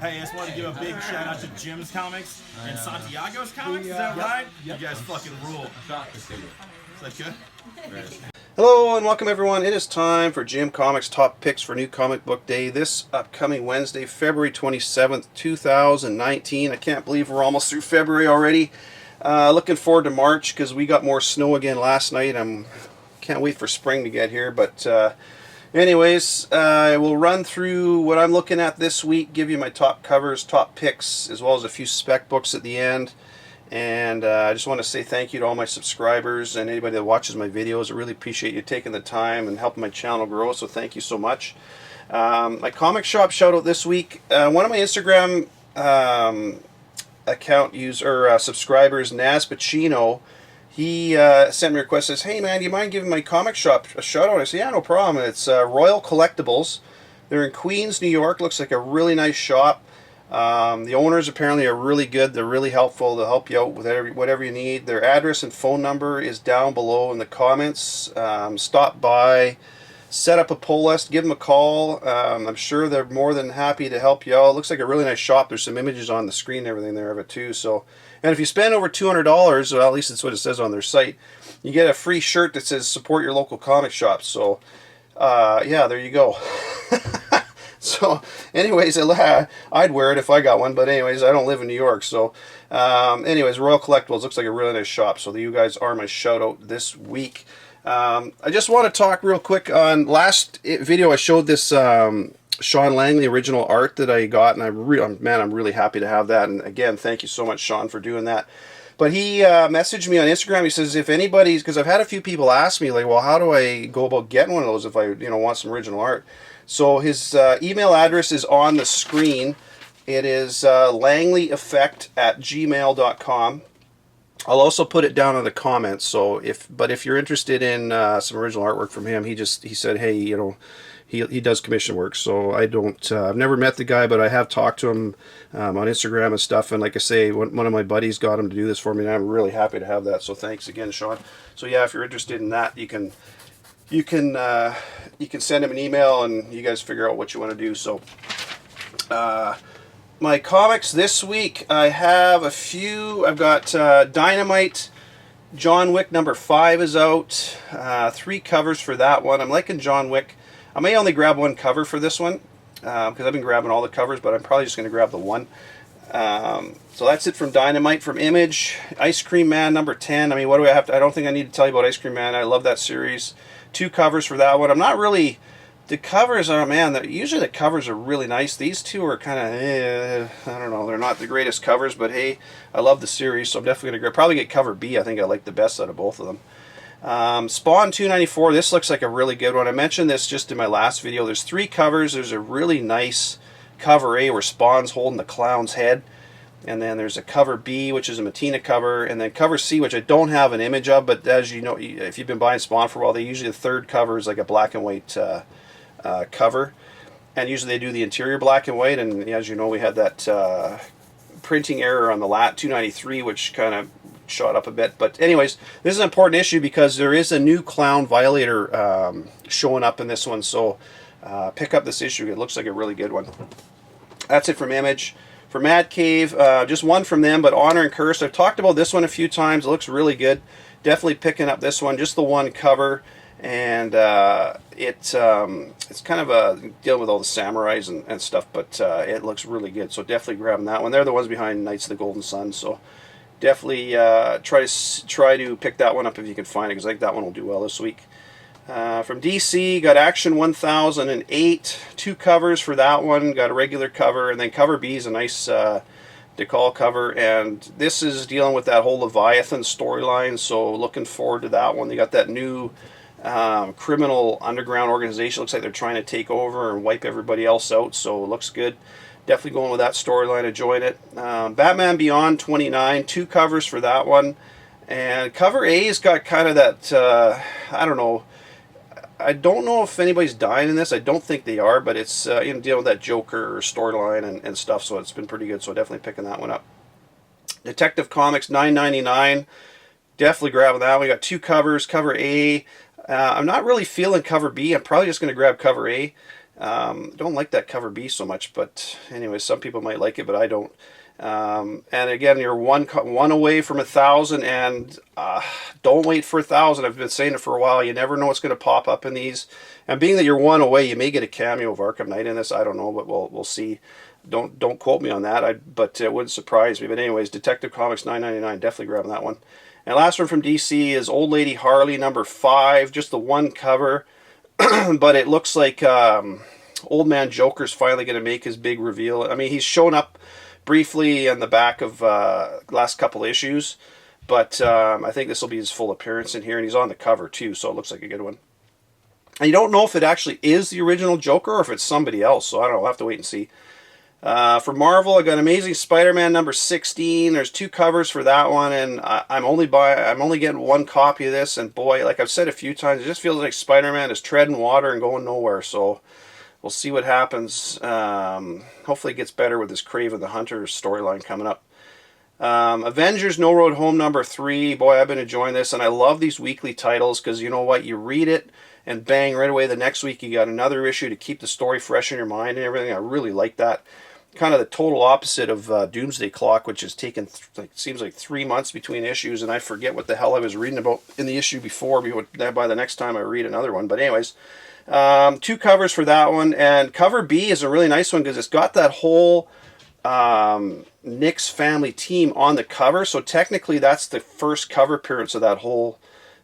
Hey, I just want to give a big shout out to Jim's Comics and Santiago's Comics. Is that right? Yep. You guys fucking rule. Shot to see it. Is that good? Hello and welcome everyone. It is time for Jim Comics Top Picks for New Comic Book Day this upcoming Wednesday, February 27th, 2019. I can't believe we're almost through February already. Looking forward to March because we got more snow again last night. Can't wait for spring to get here. But anyways, I will run through what I'm looking at this week, give you my top covers, top picks, as well as a few spec books at the end. And I just want to say thank you to all my subscribers and anybody that watches my videos. I really appreciate you taking the time and helping my channel grow, so thank you so much. My comic shop shout out this week. One of my Instagram account subscribers, Naz Pacino, he sent me a request, says, hey man, do you mind giving my comic shop a shout out? I said, yeah, no problem. It's Royal Collectibles. They're in Queens, New York. Looks like a really nice shop. The owners apparently are really good. They're really helpful. They'll help you out with whatever you need. Their address and phone number is down below in the comments. Stop by, set up a pull list, give them a call. I'm sure they're more than happy to help you out. It looks like a really nice shop. There's some images on the screen and everything there of it too. So, and if you spend over $200, well, at least that's what it says on their site, you get a free shirt that says support your local comic shop. So yeah, there you go. So, anyways, I'd wear it if I got one, but anyways, I don't live in New York, so, anyways, Royal Collectibles looks like a really nice shop, so you guys are my shout-out this week. I just want to talk real quick on last video. I showed this Sean Langley original art that I got, and I'm really happy to have that, and again, thank you so much, Sean, for doing that. But he messaged me on Instagram. He says, if anybody's, because I've had a few people ask me, like, well, how do I go about getting one of those if I, want some original art? So his email address is on the screen. It is langleyeffect@gmail.com. I'll also put it down in the comments. So if you're interested in some original artwork from him, he said, hey, he does commission work. So I've never met the guy, but I have talked to him on Instagram and stuff. And like I say, one of my buddies got him to do this for me, and I'm really happy to have that. So thanks again, Sean. So yeah, if you're interested in that, you can send him an email and you guys figure out what you want to do. So my comics this week, I have a few. I've got Dynamite, John Wick #5 is out. 3 covers for that one. I'm liking John Wick. I may only grab one cover for this one because I've been grabbing all the covers, but I'm probably just going to grab the one. So that's it from Dynamite. From Image, Ice Cream Man #10. I mean, what do I have to? I don't think I need to tell you about Ice Cream Man. I love that series. 2 covers for that one. I'm not really, the covers are, usually the covers are really nice. These 2 are kind of, I don't know, they're not the greatest covers, but hey, I love the series, so I'm definitely going to probably get cover B. I think I like the best out of both of them. Spawn 294, this looks like a really good one. I mentioned this just in my last video. There's 3 covers. There's a really nice cover A where Spawn's holding the clown's head. And then there's a cover B, which is a Matina cover, and then cover C, which I don't have an image of, but as you know, if you've been buying Spawn for a while, the 3rd cover is like a black and white cover, and usually they do the interior black and white, and as you know, we had that printing error on the lat 293, which kind of shot up a bit. But anyways, this is an important issue because there is a new Clown Violator showing up in this one, so pick up this issue. It looks like a really good one. That's it from Image. For Mad Cave, just one from them, but Honor and Curse. I've talked about this one a few times. It looks really good. Definitely picking up this one, just the one cover, and it's kind of dealing with all the samurais and stuff, but it looks really good. So definitely grabbing that one. They're the ones behind Knights of the Golden Sun, so definitely try to pick that one up if you can find it, because I think that one will do well this week. From DC, got Action 1008, 2 covers for that one, got a regular cover, and then cover B is a nice decal cover, and this is dealing with that whole Leviathan storyline, so looking forward to that one. They got that new criminal underground organization. Looks like they're trying to take over and wipe everybody else out, so it looks good. Definitely going with that storyline, enjoying it. Batman Beyond 29, 2 covers for that one, and cover A's got kind of that, I don't know if anybody's dying in this. I don't think they are, but it's dealing with that Joker storyline and stuff, so it's been pretty good, so definitely picking that one up. Detective Comics $9.99, definitely grabbing that. We got 2 covers, cover A. I'm not really feeling cover B. I'm probably just going to grab cover A. Don't like that cover B so much, but anyway, some people might like it, but I don't. And again, you're one away from 1,000, and don't wait for 1,000. I've been saying it for a while. You never know what's going to pop up in these. And being that you're one away, you may get a cameo of Arkham Knight in this. I don't know, but we'll see. Don't quote me on that. But it wouldn't surprise me. But anyways, Detective Comics 9.99, definitely grabbing that one. And last one from DC is Old Lady Harley number 5. Just the one cover, but it looks like Old Man Joker's finally going to make his big reveal. I mean, he's shown up briefly in the back of last couple issues, but I think this will be his full appearance in here, and he's on the cover too, so it looks like a good one. And you don't know if it actually is the original Joker or if it's somebody else, so I don't know, we'll have to wait and see. For Marvel, I got Amazing Spider-Man number 16. There's 2 covers for that one, and I'm only getting 1 copy of this, and boy, like I've said a few times, it just feels like Spider-Man is treading water and going nowhere, so we'll see what happens. Hopefully it gets better with this Kraven the Hunter storyline coming up. Avengers No Road Home number 3. Boy, I've been enjoying this, and I love these weekly titles because you know what? You read it, and bang, right away the next week you got another issue to keep the story fresh in your mind and everything. I really like that. Kind of the total opposite of Doomsday Clock, which has taken, seems like 3 months between issues, and I forget what the hell I was reading about in the issue before by the next time I read another one. But anyways, 2 covers for that one, and cover B is a really nice one because it's got that whole Nick's family team on the cover, so technically that's the first cover appearance of that whole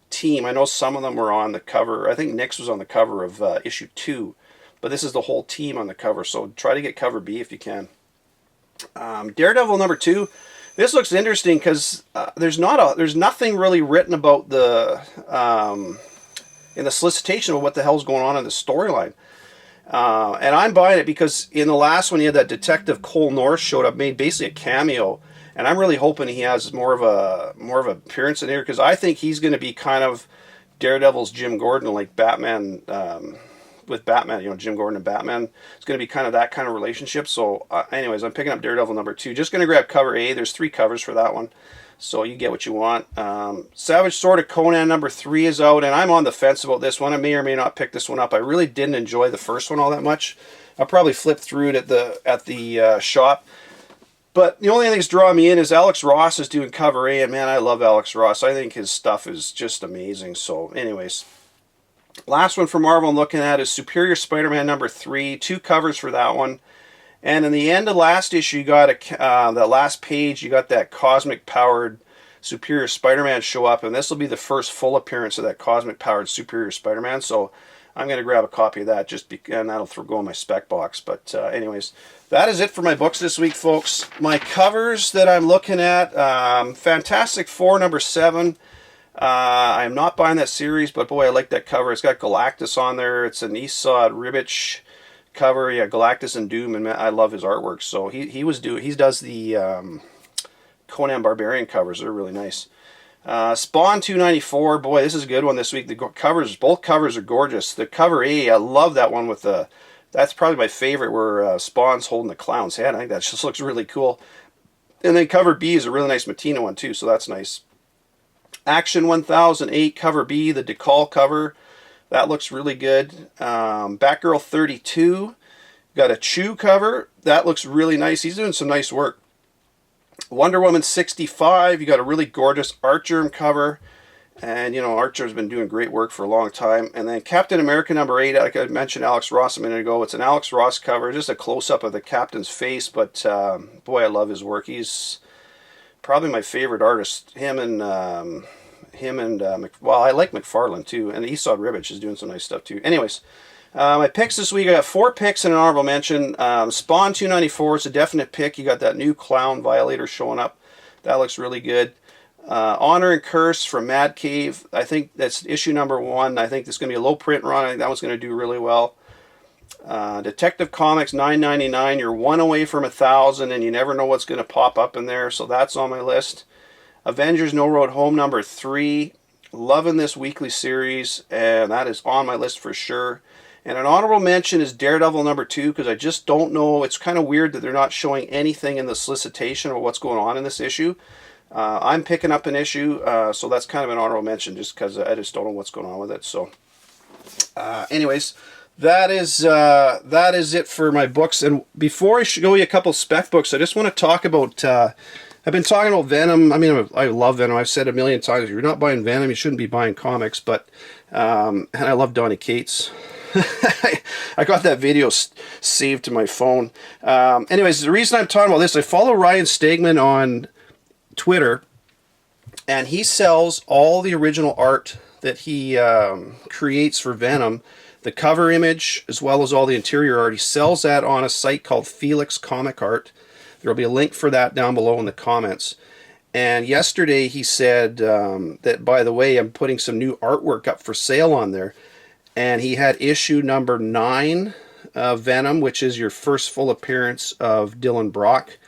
team. I know some of them were on the cover. I think Nick's was on the cover of issue 2, but this is the whole team on the cover, so try to get cover B if you can. Daredevil number 2. This looks interesting because there's nothing really written about the in the solicitation of what the hell's going on in the storyline. And I'm buying it because in the last one, you had that Detective Cole North showed up, made basically a cameo, and I'm really hoping he has more of a appearance in here because I think he's going to be kind of Daredevil's Jim Gordon, like Batman with Batman. You know, Jim Gordon and Batman. It's going to be kind of that kind of relationship. So, anyways, I'm picking up Daredevil number 2. Just going to grab cover A. There's 3 covers for that one, so you get what you want. Savage Sword of Conan number 3 is out, and I'm on the fence about this one. I may or may not pick this one up. I really didn't enjoy the first one all that much. I'll probably flip through it at the shop. But the only thing that's drawing me in is Alex Ross is doing cover A, and man, I love Alex Ross. I think his stuff is just amazing. So, anyways, last one for Marvel I'm looking at is Superior Spider-Man number 3. 2 covers for that one. And in the end of last issue, you got that last page, you got that cosmic-powered Superior Spider-Man show up, and this will be the first full appearance of that cosmic-powered Superior Spider-Man. So I'm going to grab a copy of that, and that'll go in my spec box. But anyways, that is it for my books this week, folks. My covers that I'm looking at, Fantastic Four number 7. I'm not buying that series, but boy, I like that cover. It's got Galactus on there. It's an Esad Ribic cover. Yeah, Galactus and Doom, and I love his artwork. So he does the Conan Barbarian covers. They're really nice. Spawn 294. Boy, this is a good one this week. The covers, both covers are gorgeous. The cover A, I love that one with the. That's probably my favorite, where Spawn's holding the clown's head. I think that just looks really cool. And then cover B is a really nice Matina one too, so that's nice. Action 1008 cover B, the Decal cover. That looks really good. Batgirl 32. Got a Chew cover. That looks really nice. He's doing some nice work. Wonder Woman 65. You got a really gorgeous Artgerm cover. And, you know, Archer's been doing great work for a long time. And then Captain America number 8. Like I mentioned Alex Ross a minute ago. It's an Alex Ross cover. Just a close-up of the Captain's face. But, boy, I love his work. He's probably my favorite artist. Well, I like McFarlane too, and Esad Ribic is doing some nice stuff too. Anyways, my picks this week, I got 4 picks and an honorable mention. Spawn 294 is a definite pick. You got that new Clown Violator showing up. That looks really good. Honor and Curse from Mad Cave. I think that's issue number 1. I think this is going to be a low print run. I think that one's going to do really well. Detective Comics 9.99. You're 1 away from 1,000, and you never know what's going to pop up in there, so that's on my list. Avengers No Road Home number 3. Loving this weekly series, and that is on my list for sure. And an honorable mention is Daredevil number 2, because I just don't know. It's kind of weird that they're not showing anything in the solicitation of what's going on in this issue. I'm picking up an issue, so that's kind of an honorable mention, just because I just don't know what's going on with it. So, anyways, that is it for my books. And before I show you a couple spec books, I just want to talk about. I've been talking about Venom. I mean, I love Venom. I've said a million times, if you're not buying Venom, you shouldn't be buying comics. But and I love Donny Cates. I got that video saved to my phone. Anyways, the reason I'm talking about this, I follow Ryan Stegman on Twitter, and he sells all the original art that he creates for Venom, the cover image as well as all the interior art. He sells that on a site called Felix Comic Art. There will be a link for that down below in the comments. And yesterday he said that, by the way, I'm putting some new artwork up for sale on there. And he had issue number 9 of Venom, which is your first full appearance of Dylan Brock,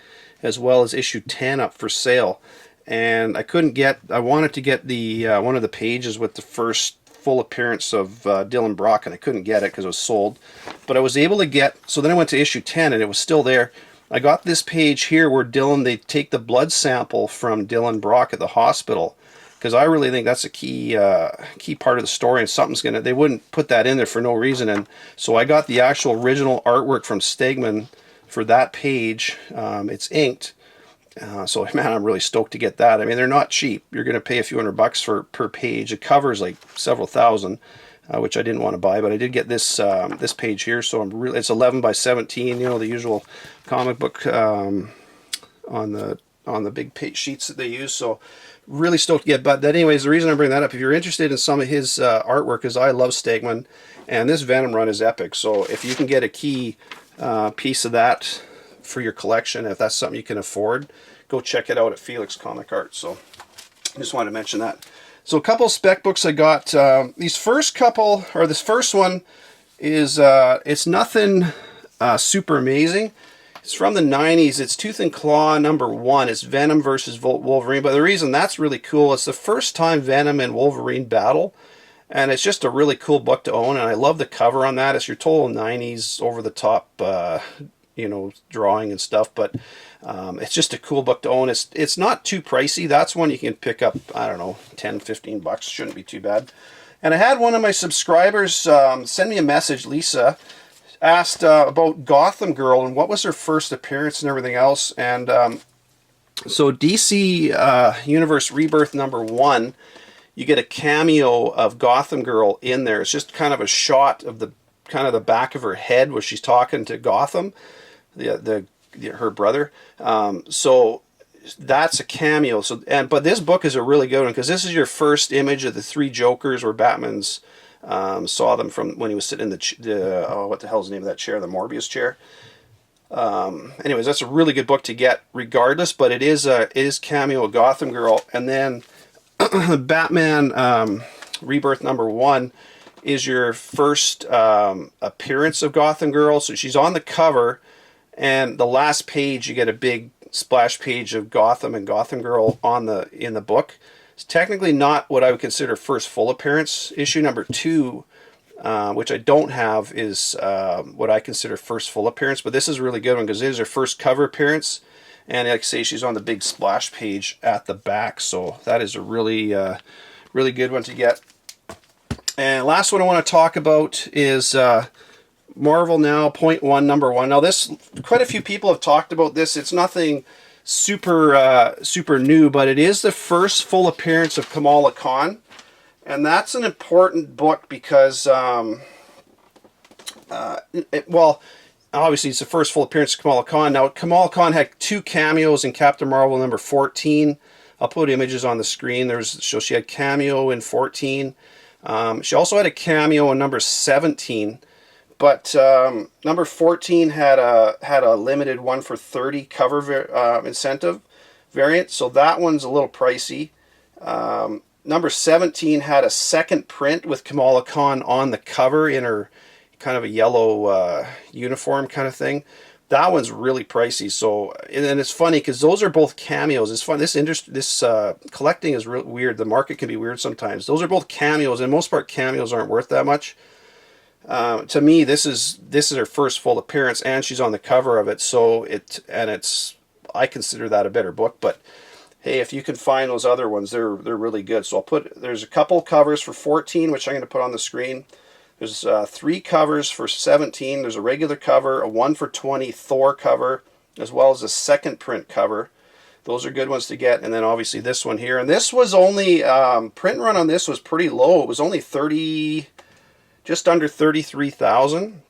as well as issue 10 up for sale. And I wanted to get the one of the pages with the first full appearance of Dylan Brock, and I couldn't get it because it was sold. But I was able to get, so then I went to issue 10 and it was still there. I got this page here where they take the blood sample from Dylan Brock at the hospital, because I really think that's a key part of the story, and they wouldn't put that in there for no reason. And so I got the actual original artwork from Stegman for that page. It's inked. So man, I'm really stoked to get that. I mean, they're not cheap. You're going to pay a few $100 per page. It covers like several thousand, which I didn't want to buy, but I did get this page here. So it's 11 by 17. You know, the usual comic book on the big page sheets that they use. So really stoked to get. But anyways, the reason I bring that up, if you're interested in some of his artwork, is I love Stegman, and this Venom run is epic. So if you can get a key piece of that for your collection, if that's something you can afford, go check it out at Felix Comic Art. So I just wanted to mention that. So a couple of spec books I got. This first one is it's nothing super amazing. It's from the 90s. It's Tooth and Claw number 1. It's Venom versus Wolverine. But the reason that's really cool, it's the first time Venom and Wolverine battle. And it's just a really cool book to own. And I love the cover on that. It's your total 90s over-the-top drawing and stuff, but it's just a cool book to own. It's not too pricey. That's one you can pick up, I don't know, $10-15. Shouldn't be too bad. And I had one of my subscribers send me a message. Lisa asked about Gotham Girl and what was her first appearance and everything else. And so DC Universe Rebirth number 1, you get a cameo of Gotham Girl in there. It's just kind of a shot of the back of her head where she's talking to Gotham, her brother. So that's a cameo. But this book is a really good one, because this is your first image of the 3 Jokers, where Batman's saw them from when he was sitting in what the hell's the name of that chair? The Morbius chair. Anyways, that's a really good book to get regardless. But it is cameo of Gotham Girl, and then Batman Rebirth number 1 is your first appearance of Gotham Girl. So she's on the cover, and the last page you get a big splash page of Gotham and Gotham Girl in the book. It's technically not what I would consider first full appearance. Issue number 2, which I don't have, is what I consider first full appearance. But this is a really good one, because it is her first cover appearance. And like I say, she's on the big splash page at the back. So that is a really, really good one to get. And last one I want to talk about is Marvel Now .1 number 1. Now this, quite a few people have talked about this. It's nothing super new, but it is the first full appearance of Kamala Khan. And that's an important book because, obviously it's the first full appearance of Kamala Khan. Now, Kamala Khan had 2 cameos in Captain Marvel number 14. I'll put images on the screen. So she had cameo in 14. She also had a cameo in number 17. But number 14 had a limited 1 for 30 cover incentive variant. So that one's a little pricey. Number 17 had a second print with Kamala Khan on the cover in her kind of a yellow uniform kind of thing. That one's really pricey. So, and it's funny because those are both cameos. It's fun. This collecting is real weird. The market can be weird sometimes. Those are both cameos, and most part cameos aren't worth that much. To me, this is her first full appearance, and she's on the cover of it. So I consider that a better book. But hey, if you can find those other ones, they're really good. So there's a couple covers for 14, which I'm going to put on the screen. There's 3 covers for 17. There's a regular cover, a 1 for 20 Thor cover, as well as a second print cover. Those are good ones to get. And then obviously this one here. And this was only, print run on this was pretty low. It was only just under 33,000.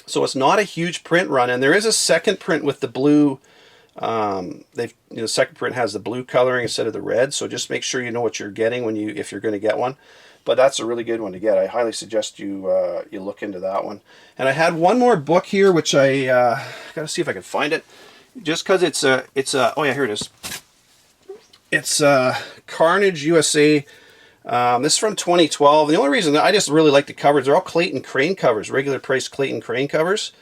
So it's not a huge print run. And there is a second print with the blue. The second print has the blue coloring instead of the red. So just make sure you know what you're getting if you're going to get one. But that's a really good one to get. I highly suggest you you look into that one. And I had one more book here, which I got to see if I can find it. Just because it's oh yeah, here it is. It's Carnage USA. This is from 2012. The only reason I just really like the covers, they're all Clayton Crane covers, regular price Clayton Crane covers.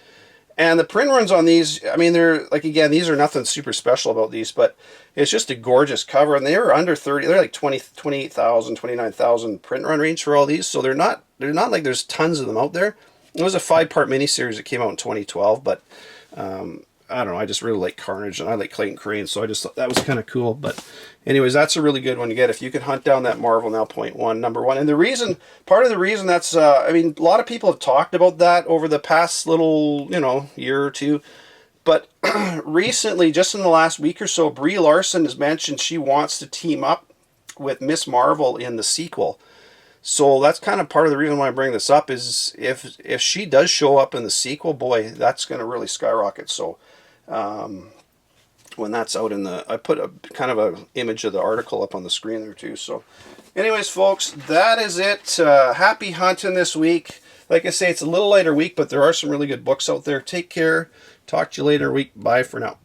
And the print runs on these, I mean, they're, like, again, these are nothing super special about these, but it's just a gorgeous cover. And they're under 30, they're like 28,000, 29,000 print run range for all these. So they're not like there's tons of them out there. It was a 5-part miniseries that came out in 2012, but I don't know, I just really like Carnage, and I like Clayton Crane, so I just thought that was kind of cool. But anyways, that's a really good one to get if you can hunt down that Marvel Now #1, #1. And the reason, part of the reason that's, I mean, a lot of people have talked about that over the past little, year or two. But recently, just in the last week or so, Brie Larson has mentioned she wants to team up with Miss Marvel in the sequel. So that's kind of part of the reason why I bring this up, is if she does show up in the sequel, boy, that's going to really skyrocket. So when that's out I put a kind of a image of the article up on the screen there too. So anyways, folks, that is it. Happy hunting this week. Like I say, it's a little lighter week, but there are some really good books out there. Take care. Talk to you later week. Bye for now.